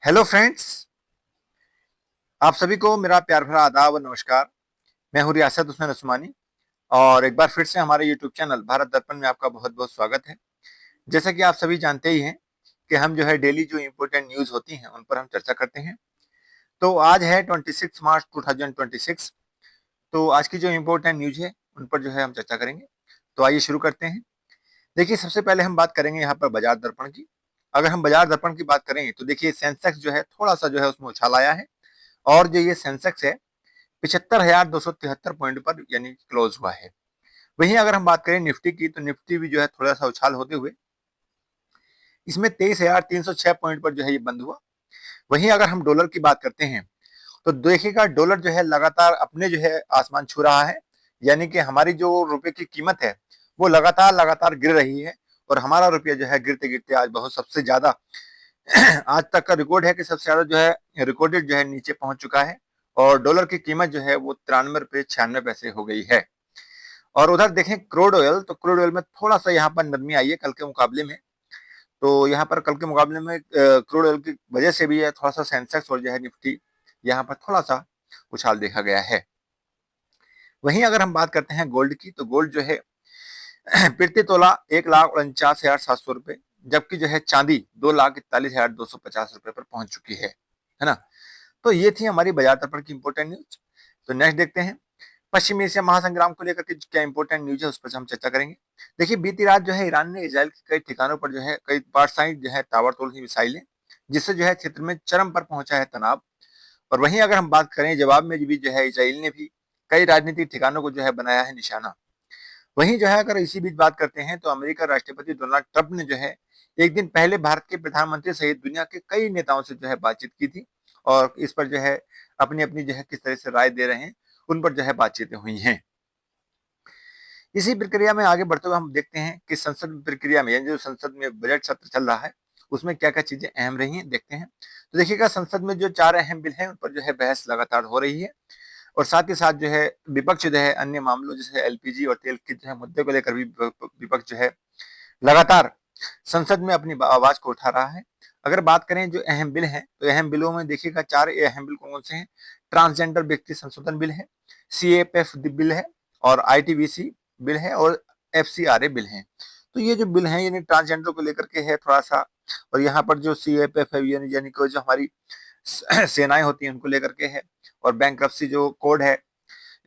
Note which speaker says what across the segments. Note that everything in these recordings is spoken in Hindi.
Speaker 1: Hello friends. आप सभी को मेरा प्यार भरा आदाब और नमस्कार। मैं हूं रियासत उस्मान उस्मानी और एक बार फिर से हमारे यूट्यूब चैनल भारत दर्पण में आपका बहुत बहुत स्वागत है। जैसा कि आप सभी जानते ही हैं कि हम जो है डेली जो इम्पोर्टेंट न्यूज होती हैं उन पर हम चर्चा करते हैं। तो आज है 26 मार्च 2026। तो आज की जो इम्पोर्टेंट न्यूज है उन पर जो है हम चर्चा करेंगे। तो आइए शुरू करते हैं। देखिए, सबसे पहले हम बात करेंगे यहाँ पर बाजार दर्पण की। अगर हम बाजार दर्पण की बात करें तो देखिए सेंसेक्स जो है थोड़ा सा जो है उसमें उछाल आया है और जो ये सेंसेक्स है 75,273 पॉइंट पर यानी क्लोज हुआ है। वहीं अगर हम बात करें निफ्टी की तो निफ्टी भी जो है थोड़ा सा उछाल होते हुए इसमें 23,306 पॉइंट पर जो है ये बंद हुआ। वहीं अगर हम डॉलर की बात करते हैं तो देखिएगा डॉलर जो है लगातार अपने जो है आसमान छू रहा है। यानी कि हमारी जो रुपए की कीमत है वो लगातार लगातार गिर रही है और हमारा रुपया जो है गिरते गिरते आज बहुत सबसे ज्यादा आज तक का रिकॉर्ड है कि सबसे ज्यादा जो है रिकॉर्डेड जो है नीचे पहुंच चुका है और डॉलर की कीमत जो है वो 93 रुपए 96 पैसे हो गई है। और उधर देखें क्रूड ऑयल, तो क्रूड ऑयल में थोड़ा सा यहाँ पर नरमी आई है कल के मुकाबले में। तो यहाँ पर कल के मुकाबले में क्रूड ऑयल की वजह से भी है थोड़ा सा सेंसेक्स और जो है निफ्टी यहाँ पर थोड़ा सा उछाल देखा गया है। वहीं अगर हम बात करते हैं गोल्ड की तो गोल्ड जो है प्रति तोला 1,49,700 रुपए, जबकि जो है चांदी 2,41,250 रुपए पर पहुंच चुकी है ना। तो ये थी हमारी बाजार दर्पण की इंपॉर्टेंट न्यूज। तो नेक्स्ट देखते हैं पश्चिम एशिया महासंग्राम को लेकर के क्या इंपॉर्टेंट न्यूज है उस पर हम चर्चा करेंगे। देखिए, बीती रात जो है ईरान ने इजराइल के कई ठिकानों पर जो है कई पारसाइड जो है ताबड़तोड़ की मिसाइलें, जिससे जो है क्षेत्र में चरम पर पहुंचा है तनाव। और वहीं अगर हम बात करें जवाब में भी जो है इजराइल ने भी कई राजनीतिक ठिकानों को जो है बनाया है निशाना। वहीं जो है अगर इसी बीच बात करते हैं तो अमेरिका राष्ट्रपति डोनाल्ड ट्रंप ने जो है एक दिन पहले भारत के प्रधानमंत्री सहित दुनिया के कई नेताओं से जो है बातचीत की थी और इस पर जो है अपनी अपनी जो है किस तरह से राय दे रहे हैं उन पर जो है बातचीतें हुई हैं। इसी प्रक्रिया में आगे बढ़ते हुए हम देखते हैं कि संसद प्रक्रिया में यानी जो संसद में बजट सत्र चल रहा है उसमें क्या क्या चीजें अहम रही हैं देखते हैं। तो देखिएगा संसद में जो 4 अहम बिल हैं उन पर जो है बहस लगातार हो रही है और साथ ही साथ जो है विपक्ष जो है अन्य मामलों जैसे एलपीजी और तेल के जो है मुद्दे को लेकर भी विपक्ष जो है लगातार संसद में अपनी आवाज को उठा रहा है। अगर बात करें जो अहम बिल हैं तो अहम बिलों में देखिएगा 4 अहम बिल कौन कौन से हैं। ट्रांसजेंडर व्यक्ति संशोधन बिल है, सीएपीएफ बिल है और आईटीबीसी बिल है और एफसीआरए बिल है। तो ये जो बिल है यानी ट्रांसजेंडर को लेकर के है थोड़ा सा, और यहाँ पर जो सीएपीएफ है यानी कि जो हमारी सेनाएं होती हैं उनको लेकर के है, और बैंक्रप्सी जो कोड है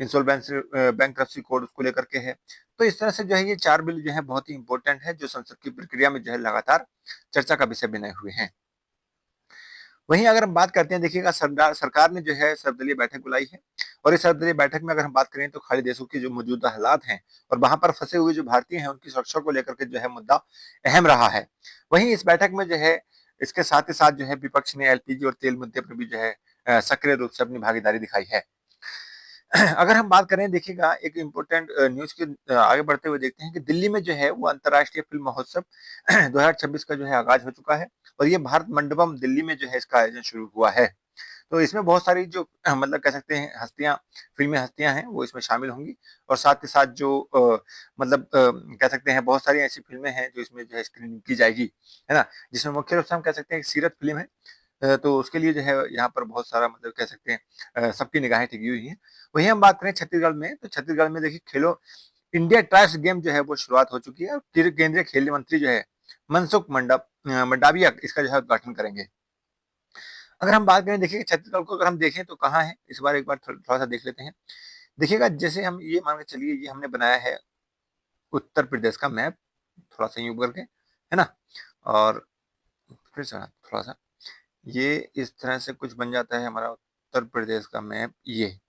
Speaker 1: इंसॉल्वेंसी बैंक्रप्सी कोड उसको लेकर के है। तो इस तरह से जो है ये 4 बिल जो है बहुत ही इंपॉर्टेंट है जो संसद की प्रक्रिया में जो है लगातार चर्चा का विषय बने हुए हैं। वहीं अगर हम बात करते हैं देखिएगा सरकार ने जो है सर्वदलीय बैठक बुलाई है और इस सर्वदलीय बैठक में अगर हम बात करें तो खाड़ी देशों की जो मौजूदा हालात हैं और वहां पर फंसे हुए जो भारतीय हैं उनकी सुरक्षा को लेकर के जो है मुद्दा अहम रहा है। वहीं इस बैठक में जो है इसके साथ ही साथ जो है विपक्ष ने एलपीजी और तेल मुद्दे पर भी जो है सक्रिय रूप से अपनी भागीदारी दिखाई है। अगर हम बात करें देखिएगा एक इम्पोर्टेंट न्यूज के आगे बढ़ते हुए देखते हैं कि दिल्ली में जो है वो अंतर्राष्ट्रीय फिल्म महोत्सव 2026 का जो है आगाज हो चुका है और ये भारत मंडपम दिल्ली में जो है इसका आयोजन शुरू हुआ है। तो इसमें बहुत सारी जो मतलब कह सकते हैं हस्तियां, फिल्मी हस्तियां हैं वो इसमें शामिल होंगी और साथ ही साथ जो मतलब कह सकते हैं बहुत सारी ऐसी फिल्में हैं जो इसमें जो है स्क्रीनिंग की जाएगी, है ना। जिसमें मुख्य रूप से हम कह सकते हैं एक सीरत फिल्म है। तो उसके लिए जो है यहाँ पर बहुत सारा मतलब कह सकते हैं सबकी निगाहें टिकी हुई हैं। वहीं हम बात करें छत्तीसगढ़ में तो छत्तीसगढ़ में देखिए खेलो इंडिया ट्राइब्स गेम जो है वो शुरुआत हो चुकी है और केंद्रीय खेल मंत्री जो है मनसुख मंडाविया इसका जो है उद्घाटन करेंगे। अगर हम बात करें देखिए छत्तीसगढ़ को अगर हम देखें तो कहाँ है इस बार एक बार थोड़ा सा देख लेते हैं। देखिएगा जैसे हम ये मान के चलिए ये हमने बनाया है उत्तर प्रदेश का मैप थोड़ा सा यूं करके, है ना। और फिर से थोड़ा सा ये इस तरह से कुछ बन जाता है हमारा उत्तर प्रदेश का मैप, ये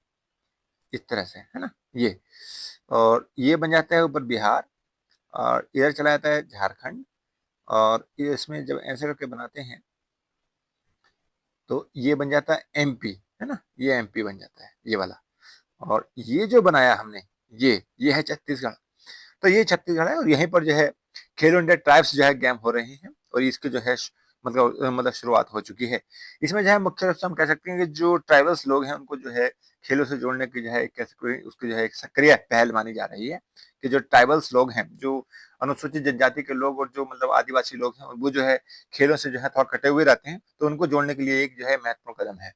Speaker 1: इस तरह से, है ना। ये और ये बन जाता है ऊपर बिहार और इधर चला जाता है झारखंड और इसमें जब ऐसे करके बनाते हैं तो ये बन जाता है एमपी, है ना। ये एमपी बन जाता है ये वाला। और ये जो बनाया हमने ये है छत्तीसगढ़। तो ये छत्तीसगढ़ है और यहीं पर जो है खेलो इंडिया ट्राइब्स जो है गेम हो रहे हैं और इसके जो है मतलब शुरुआत हो चुकी है। इसमें जो है मुख्य रूप से हम कह सकते हैं कि जो ट्राइबल्स लोग हैं उनको जो है खेलों से जोड़ने की जो है उसकी जो है एक सक्रिय पहल मानी जा रही है कि जो ट्राइबल्स लोग हैं, जो अनुसूचित जनजाति के लोग और जो मतलब आदिवासी लोग हैं, वो जो है खेलों से जो है थोड़ा कटे हुए रहते हैं, तो उनको जोड़ने के लिए एक जो है महत्वपूर्ण कदम है।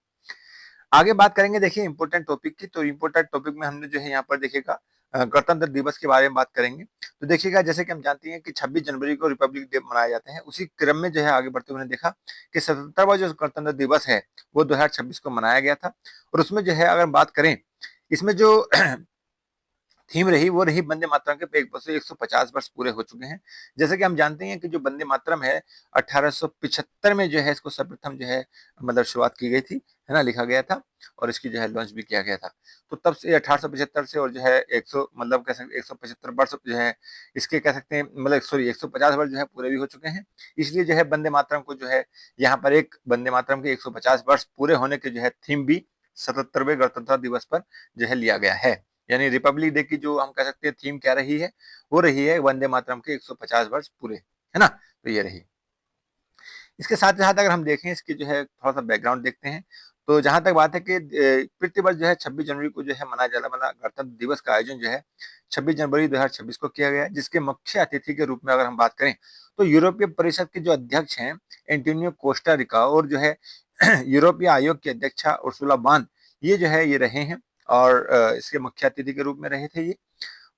Speaker 1: आगे बात करेंगे देखिए इम्पोर्टेंट टॉपिक की, तो इम्पोर्टेंट टॉपिक में हमने जो है यहाँ पर देखिएगा गणतंत्र दिवस के बारे में बात करेंगे। तो देखिएगा जैसे कि हम जानते हैं कि 26 जनवरी को रिपब्लिक डे मनाए जाते हैं, उसी क्रम में जो है आगे बढ़ते हुए देखा कि 77वां जो गणतंत्र दिवस है वो 2026 को मनाया गया था। और उसमें जो है अगर बात करें, इसमें जो थीम रही वो रही वंदे मातरम के 150 वर्ष पूरे हो चुके हैं। जैसे कि हम जानते हैं कि जो वंदे मातरम है 1875 में जो है इसको सर्वप्रथम जो है मतलब शुरुआत की गई थी, है ना, लिखा गया था और इसकी जो है लॉन्च भी किया गया था। तो तब से 1875 से और जो है 100 मतलब कह सकते 175 वर्ष जो है इसके कह सकते हैं मतलब सॉरी 150 वर्ष जो है पूरे भी हो चुके हैं। इसलिए जो है वंदे मातरम को जो है यहाँ पर एक वंदे मातरम के 150 वर्ष पूरे होने के जो है थीम भी 77वें गणतंत्र दिवस पर जो है लिया गया है। यानी रिपब्लिक डे की जो हम कह सकते हैं थीम क्या रही है, वो रही है वंदे मातरम के 150 वर्ष पूरे, है ना? तो ये रही। इसके साथ ही साथ अगर हम देखें इसकी जो है थोड़ा-सा बैकग्राउंड देखते हैं, तो जहाँ तक बात है कि प्रतिवर्ष जो है 26 जनवरी को जो है मनाया जाने वाला गणतंत्र दिवस का आयोजन जो है 26 जनवरी 2026 को किया गया है, जिसके मुख्य अतिथि के रूप में अगर हम बात करें, तो यूरोपीय परिषद के जो अध्यक्ष हैं एंटोनियो कोस्टा रिका और जो है यूरोपीय आयोग की अध्यक्षा उर्सुला बान, ये जो है ये रहे हैं और इसके मुख्य अतिथि के रूप में रहे थे ये।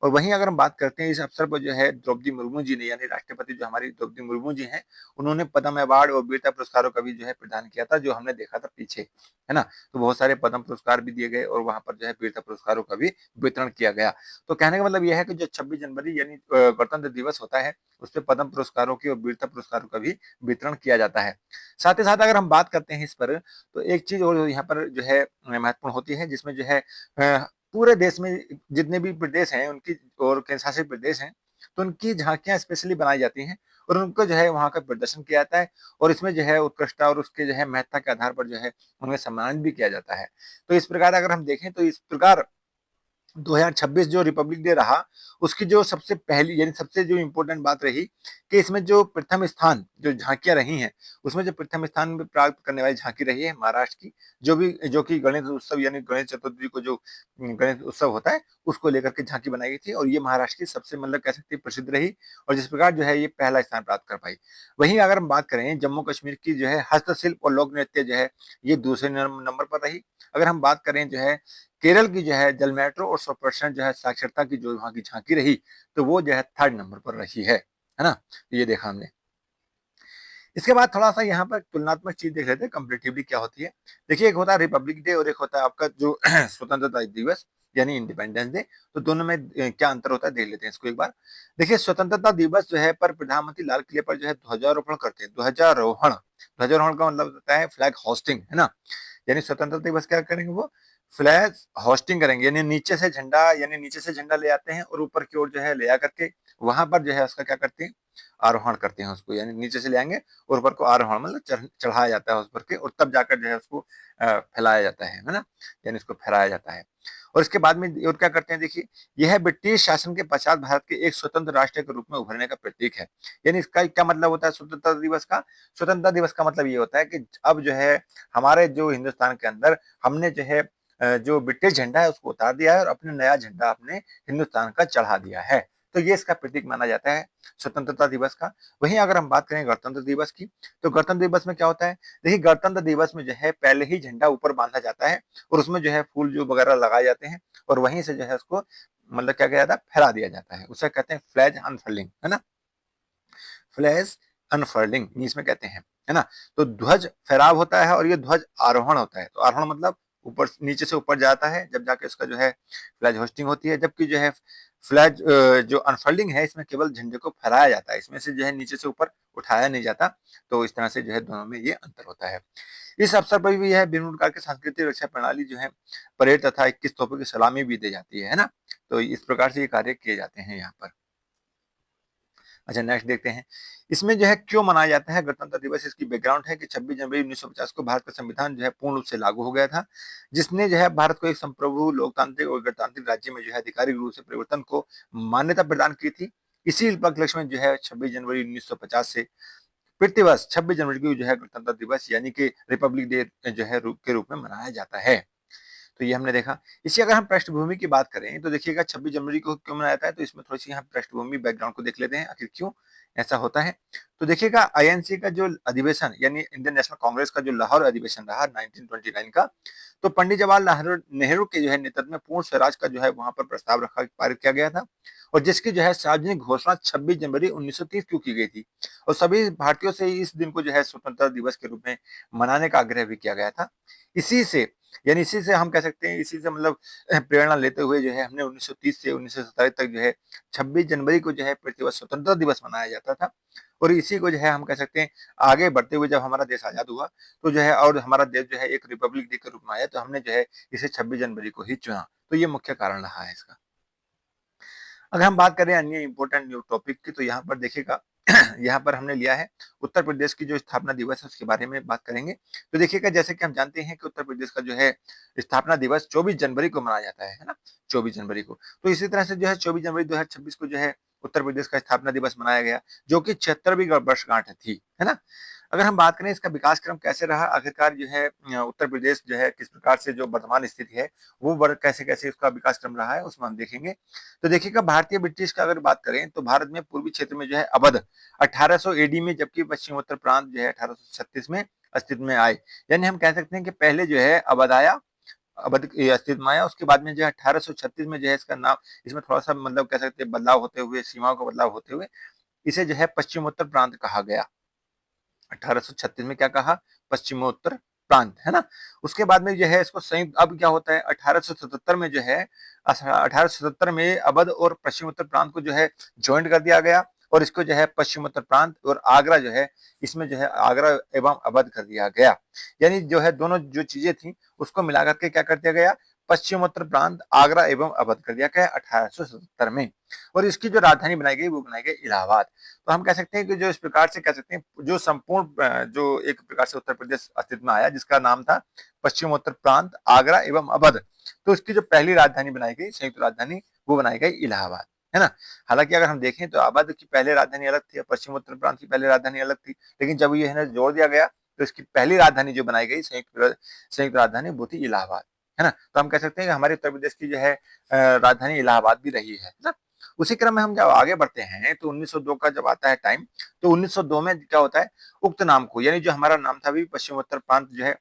Speaker 1: और वहीं अगर हम बात करते हैं इस अवसर पर जो है द्रौपदी मुर्मू जी ने, यानी राष्ट्रपति जो हमारी द्रौपदी मुर्मू जी हैं, उन्होंने पद्म अवार्ड और वीरता पुरस्कारों का भी जो है प्रदान किया था, जो हमने देखा था पीछे, है ना? तो बहुत सारे पद्म पुरस्कार भी दिए गए और वहाँ पर जो है वीरता पुरस्कारों का भी वितरण किया गया। तो कहने का मतलब ये है कि जो 26 जनवरी यानी गणतंत्र दिवस होता है, उसपे पद्म पुरस्कारों की और वीरता पुरस्कारों का भी वितरण किया जाता है। साथ ही साथ अगर हम बात करते हैं इस पर, तो एक चीज़ और यहाँ पर जो है महत्वपूर्ण होती है, जिसमें जो है पूरे देश में जितने भी प्रदेश हैं उनकी और केंद्र शासित प्रदेश हैं, तो उनकी झाँकियाँ स्पेशली बनाई जाती हैं और उनको जो है वहाँ का प्रदर्शन किया जाता है और इसमें जो है उत्कृष्टता और उसके जो है महत्ता के आधार पर जो है उन्हें सम्मानित भी किया जाता है। तो इस प्रकार अगर हम देखें तो इस प्रकार 2026 जो रिपब्लिक डे रहा, उसकी जो सबसे पहली यानी सबसे जो इम्पोर्टेंट बात रही कि इसमें जो प्रथम स्थान जो झाँकियाँ रही हैं, उसमें जो प्रथम स्थान प्राप्त करने वाली झाँकी रही है महाराष्ट्र की, जो कि गणेश उत्सव यानी गणेश चतुर्थी को जो गणेश उत्सव होता है, उसको लेकर के झाँकी बनाई गई थी और ये महाराष्ट्र की सबसे मतलब कह सकते हैं प्रसिद्ध रही और जिस प्रकार जो है ये पहला स्थान प्राप्त कर पाई। वहीं अगर हम बात करें जम्मू कश्मीर की जो है हस्तशिल्प और लोक नृत्य जो है, ये दूसरे नंबर पर रही। अगर हम बात करें जो है केरल की जो है जल मेट्रो और 100% जो है साक्षरता की जो वहाँ की झांकी रही, तो वो जो है 3rd नंबर पर रही है ना? तो ये देखा हमने। इसके बाद थोड़ा-सा यहाँ पर तुलनात्मक चीज़ देख लेते हैं कंपैरेटिवली क्या होती है। देखिए एक होता है रिपब्लिक डे और एक होता है आपका जो स्वतंत्रता दिवस यानी इंडिपेंडेंस डे, तो दोनों में क्या अंतर होता है देख लेते हैं इसको एक बार। देखिए स्वतंत्रता दिवस जो है पर प्रधानमंत्री लाल किले पर जो है ध्वजारोहण करते हैं, ध्वजारोहण का मतलब होता है फ्लैग होस्टिंग, है ना? यानी स्वतंत्रता दिवस क्या करेंगे वो फ्लैग होस्टिंग करेंगे, यानी नीचे से झंडा ले आते हैं और ऊपर की ओर जो है ले आकर के वहां पर जो है उसका क्या करते हैं आरोहण करते हैं उसको, यानी नीचे से ले आएंगे और ऊपर को आरोहण मतलब चढ़ाया जाता है उस पर के और तब जाकर जो है उसको फैलाया जाता है ना, यानी उसको फहराया जाता है। और इसके बाद में और क्या करते हैं देखिए, यह ब्रिटिश शासन के पश्चात भारत के एक स्वतंत्र राष्ट्र के रूप में उभरने का प्रतीक है। यानी इसका क्या मतलब होता है स्वतंत्रता दिवस का? स्वतंत्रता दिवस का मतलब ये होता है कि अब जो है हमारे जो हिंदुस्तान के अंदर हमने जो है जो ब्रिटिश झंडा है उसको उतार दिया है और अपने नया झंडा अपने हिंदुस्तान का चढ़ा दिया है। तो ये इसका प्रतीक माना जाता है स्वतंत्रता दिवस का। वहीं अगर हम बात करें गणतंत्र दिवस की, तो गणतंत्र दिवस में क्या होता है? देखिए गणतंत्र दिवस में जो है पहले ही झंडा ऊपर बांधा जाता है और उसमें जो है फूल जो वगैरह लगाए जाते हैं और वहीं से जो है उसको मतलब क्या किया जाता है फहरा दिया जाता है। उसे कहते हैं फ्लैग अनफर्लिंग, है ना? फ्लैग अनफर्लिंग इसमें कहते हैं, है ना? तो ध्वज फहराव होता है और ये ध्वज आरोहण होता है। तो आरोहण मतलब ऊपर नीचे से ऊपर जाता है जब जाके उसका जो है फ्लैग होस्टिंग होती है, जबकि जो है फ्लैग जो अनफोल्डिंग है इसमें केवल झंडे को फहराया जाता है, इसमें से जो है नीचे से ऊपर उठाया नहीं जाता। तो इस तरह से जो है दोनों में ये अंतर होता है। इस अवसर पर भी यह विभिन्न प्रकार के सांस्कृतिक रक्षा प्रणाली जो है परेड तथा 21 तोपों की सलामी भी दी जाती है ना? तो इस प्रकार से ये कार्य किए जाते हैं यहाँ पर। अच्छा नेक्स्ट देखते हैं। इसमें जो है क्यों मनाया जाता है गणतंत्र दिवस, इसकी बैकग्राउंड है कि 26 जनवरी 1950 को भारत का संविधान जो है पूर्ण रूप से लागू हो गया था, जिसने जो है भारत को एक संप्रभु लोकतांत्रिक और गणतांत्रिक राज्य में जो है आधिकारिक रूप से परिवर्तन को मान्यता प्रदान की थी। इसी उपलक्ष्य में जो है 26 जनवरी 1950 से प्रतिवर्ष 26 जनवरी को जो है गणतंत्र दिवस यानी कि रिपब्लिक डे जो है के रूप में मनाया जाता है। तो ये हमने देखा। इसी अगर हम पृष्ठभूमि की बात करें तो देखिएगा 26 जनवरी को क्यों मनाया जाता है, तो इसमें थोड़ी-सी हम पृष्ठभूमि बैकग्राउंड को देख लेते हैं, आखिर क्यों ऐसा होता है। तो देखिएगा आईएनसी का जो अधिवेशन यानी इंडियन नेशनल कांग्रेस का जो लाहौर अधिवेशन रहा 1929 का, तो पंडित जवाहरलाल नेहरू के जो है नेतृत्व में पूर्ण स्वराज का जो है वहाँ पर प्रस्ताव रखा पारित किया गया था और जिसकी जो है सार्वजनिक घोषणा 26 जनवरी 1930 को की गई थी और सभी भारतीयों से इस दिन को जो है स्वतंत्रता दिवस के रूप में मनाने का आग्रह भी किया गया था। इसी से यानी इसी से हम कह सकते हैं, इसी से मतलब प्रेरणा लेते हुए जो है हमने 1930 से 1947 तक जो है 26 जनवरी को जो है प्रतिवर्ष स्वतंत्रता दिवस मनाया जाता था और इसी को जो है हम कह सकते हैं आगे बढ़ते हुए जब हमारा देश आजाद हुआ तो जो है और हमारा देश जो है एक रिपब्लिक डे के रूप में आया तो हमने जो है इसे 26 जनवरी को ही चुना। तो ये मुख्य कारण रहा है इसका। अगर हम बात करें अन्य इंपॉर्टेंट न्यू टॉपिक की तो यहाँ पर देखिएगा यहाँ पर हमने लिया है उत्तर प्रदेश की जो स्थापना दिवस है उसके बारे में बात करेंगे। तो देखिएगा जैसे कि हम जानते हैं कि उत्तर प्रदेश का जो है स्थापना दिवस 24 जनवरी को मनाया जाता है ना, 24 जनवरी को। तो इसी तरह से जो है 24 जनवरी 2026 को जो है उत्तर प्रदेश का स्थापना दिवस मनाया गया जो कि 76वीं वर्षगांठ थी, है ना। अगर हम बात करें इसका विकास क्रम कैसे रहा, आखिरकार जो है उत्तर प्रदेश जो है किस प्रकार से जो वर्तमान स्थिति है वो कैसे कैसे उसका विकास क्रम रहा है उसमें हम देखेंगे। तो देखिएगा भारतीय ब्रिटिश का अगर बात करें तो भारत में पूर्वी क्षेत्र में जो है अवध 1800 एडी में, जबकि पश्चिमोत्तर प्रांत जो है 1836 में अस्तित्व में आए। यानी हम कह सकते हैं कि पहले जो है अवध आया, अवध अस्तित्व में आया, उसके बाद में जो है 1836 में जो है इसका नाम, इसमें थोड़ा सा मतलब कह सकते हैं बदलाव होते हुए, सीमाओं का बदलाव होते हुए इसे जो है पश्चिमोत्तर प्रांत कहा गया। 1836 में क्या कहा, पश्चिमोत्तर प्रांत, है ना। उसके बाद में जो है इसको संयुक्त, अब क्या होता है 1877 में जो है 1877 में अवध और पश्चिमोत्तर प्रांत को जो है ज्वाइंट कर दिया गया और इसको जो है पश्चिमोत्तर प्रांत और आगरा जो है इसमें जो है आगरा एवं अवध कर दिया गया। यानी जो है दोनों जो चीजें थी उसको मिला करके क्या कर दिया गया, पश्चिमोत्तर प्रांत आगरा एवं अवध कर दिया गया 1877 में। और इसकी जो राजधानी बनाई गई वो बनाई गई इलाहाबाद। तो हम कह सकते हैं कि जो इस प्रकार से कह सकते हैं जो संपूर्ण जो एक प्रकार से उत्तर प्रदेश अस्तित्व में आया जिसका नाम था पश्चिमोत्तर प्रांत आगरा एवं अवध, तो इसकी जो पहली राजधानी बनाई गई संयुक्त राजधानी वो बनाई गई इलाहाबाद, है ना। हालांकि अगर हम देखें तो अवध की पहले राजधानी अलग थी, पश्चिमोत्तर प्रांत की पहली राजधानी अलग थी, लेकिन जब ये है जोड़ दिया गया तो इसकी पहली राजधानी जो बनाई गई संयुक्त राजधानी वो थी इलाहाबाद, है ना। तो हम कह सकते हैं कि हमारे उत्तर प्रदेश की जो है राजधानी इलाहाबाद भी रही है ना। उसी क्रम में हम जब आगे बढ़ते हैं तो 1902 का जब आता है टाइम, तो 1902 में क्या होता है, उक्त नाम को यानी जो हमारा नाम था भी पश्चिमोत्तर प्रांत जो है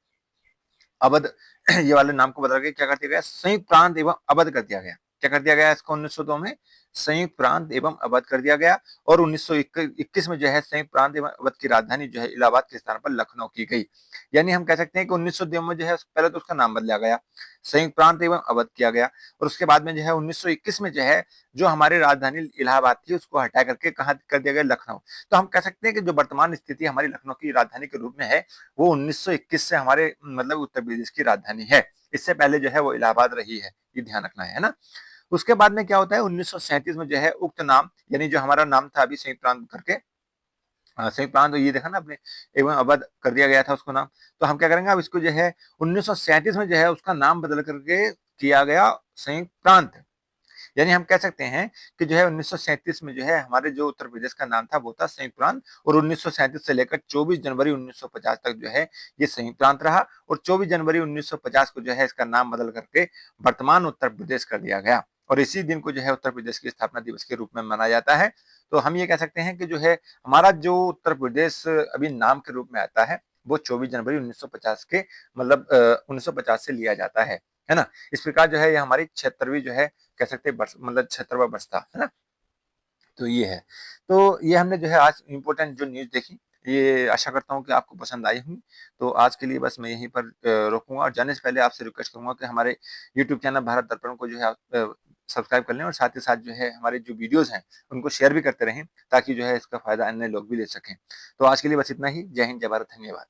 Speaker 1: अवध ये वाले नाम को बदल के क्या कर दिया गया, संयुक्त प्रांत एवं अवध कर दिया गया। क्या कर दिया गया इसको 1902 में, संयुक्त प्रांत एवं अवध कर दिया गया। और 1921 में जो है संयुक्त प्रांत एवं अवध की राजधानी जो है इलाहाबाद के स्थान पर लखनऊ की गई। यानी हम कह सकते हैं कि 1902 में जो है पहले तो उसका नाम बदला गया, संयुक्त प्रांत एवं अवध किया गया और उसके बाद में जो है 1921 में जो है जो हमारी राजधानी इलाहाबाद थी उसको हटा करके कहाँ कर दिया गया, लखनऊ। तो हम कह सकते हैं कि जो वर्तमान स्थिति हमारी लखनऊ की राजधानी के रूप में है वो 1921 से हमारे मतलब उत्तर प्रदेश की राजधानी है। इससे पहले जो है वो इलाहाबाद रही है, ये ध्यान रखना है ना। उसके बाद में क्या होता है 1937 में जो है उक्त नाम यानी जो हमारा नाम था अभी संयुक्त प्रांत करके संयुक्त प्रांत, तो ये देखा ना आपने, एवं अवध कर दिया गया था उसको नाम। तो हम क्या करेंगे अब इसको जो है 1937 में जो है उसका नाम बदल करके किया गया संयुक्त प्रांत। यानी हम कह सकते हैं कि जो है 1937 में जो है हमारे जो उत्तर प्रदेश का नाम था वो था संयुक्त प्रांत और 1937 से लेकर 24 जनवरी 1950 तक जो है ये संयुक्त प्रांत रहा और 24 जनवरी 1950 को जो है इसका नाम बदल करके वर्तमान उत्तर प्रदेश कर दिया गया और इसी दिन को जो है उत्तर प्रदेश की स्थापना दिवस के रूप में मनाया जाता है। तो हम ये कह सकते हैं कि जो है हमारा जो उत्तर प्रदेश अभी नाम के रूप में आता है वो 24 जनवरी 1950 के मतलब 1950 से लिया जाता है ना। इस प्रकार जो है ये हमारी 76वीं जो है कह सकते हैं मतलब 76वां वर्ष था, है ना। तो ये है, तो ये हमने जो है आज इम्पोर्टेंट जो न्यूज़ देखी, ये आशा करता हूँ कि आपको पसंद आई होंगी। तो आज के लिए बस मैं यहीं पर रोकूँगा और जाने से पहले आपसे रिक्वेस्ट करूँगा कि हमारे यूट्यूब चैनल भारत दर्पण को जो है आप सब्सक्राइब कर लें और साथ ही साथ जो है हमारे जो वीडियोज़ हैं, उनको शेयर भी करते रहें ताकि जो है इसका फ़ायदा अन्य लोग भी ले सकें। तो आज के लिए बस इतना ही। जय हिंद, जय भारत, धन्यवाद।